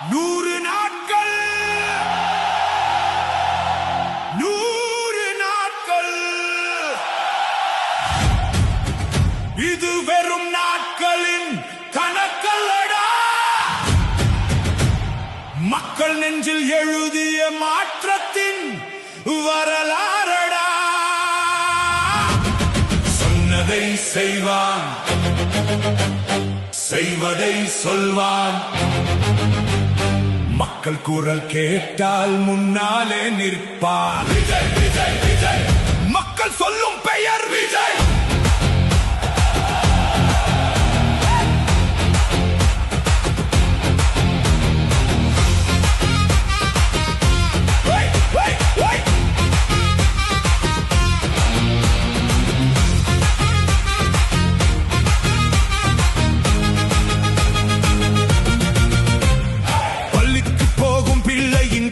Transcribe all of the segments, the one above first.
100 நாட்கள் 100 நாட்கள் இது வெறும் நாட்களின் கணக்கல்லடா. மக்கள் நெஞ்சில் எழுதிய மாற்றத்தின் வரலாறடா. சொன்னதை செய்வான், செய்வதை சொல்வான். மக்கள் குரல் கேட்டால் முன்னாலே நிற்பார். விஜய் விஜய் விஜய், மக்கள் சொல்லும் பெயர் விஜய்.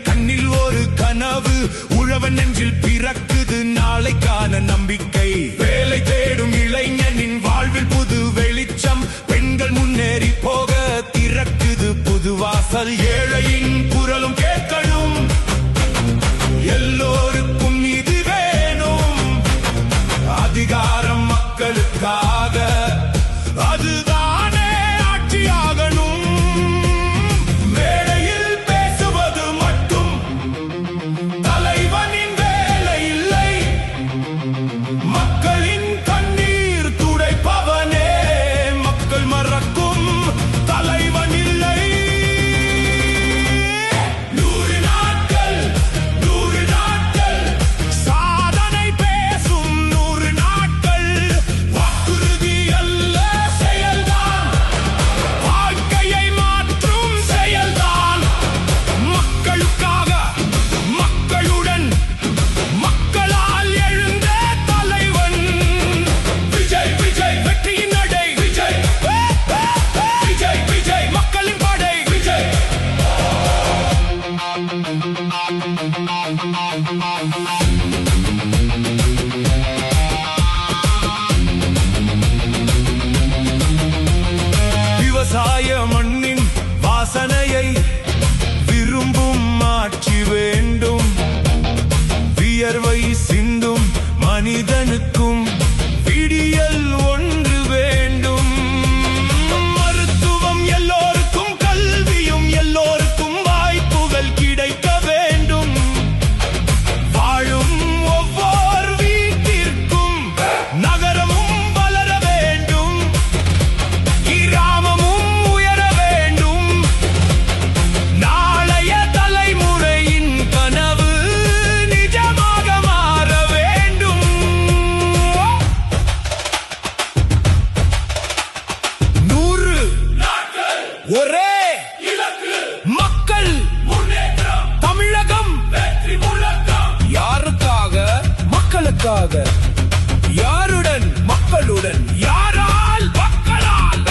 கண்ணில் ஒரு கனவு, உழவன் நெஞ்சில் பிறக்குது நாளைக்கான நம்பிக்கை. வேலை தேடும் இளைஞனின் வாழ்வில் புது வெளிச்சம். பெண்கள் முன்னேறி போக திறக்குது புது வாசல். ஏழையின் குரலும் கேட்கணும், எல்லோருக்கும் இது வேணும். அதிகாரம் மக்களுக்காக, அதுதானே ஆட்சியாகணும். விவசாய மண்ணின் வாசனையை விரும்பும் ஆட்சி வேண்டும். வியர்வை சிந்தும் மனிதனுக்கும் விடியல் ஒன்று வேண்டும். மருத்துவம் எல்லோருக்கும், கல்வியும் எல்லோருக்கும், வாய்ப்புகள் கிடைக்க வேண்டும். வாழும் ஒவ்வொரு வீட்டிற்கும் நகரமும் வளர வேண்டும். கிராமமும் உயர வேண்டும். நாளைய தலைமுறையின் கனவு நிஜமாக மாற வேண்டும். 100 நாட்கள், ஒரே இலக்கு, மக்கள் முன்னேற்றம், தமிழகம் வெற்றி முழக்கம். யாருக்காக? மக்களுக்காக. யாருடன்? மக்களுடன். யாரால்? மக்களால்.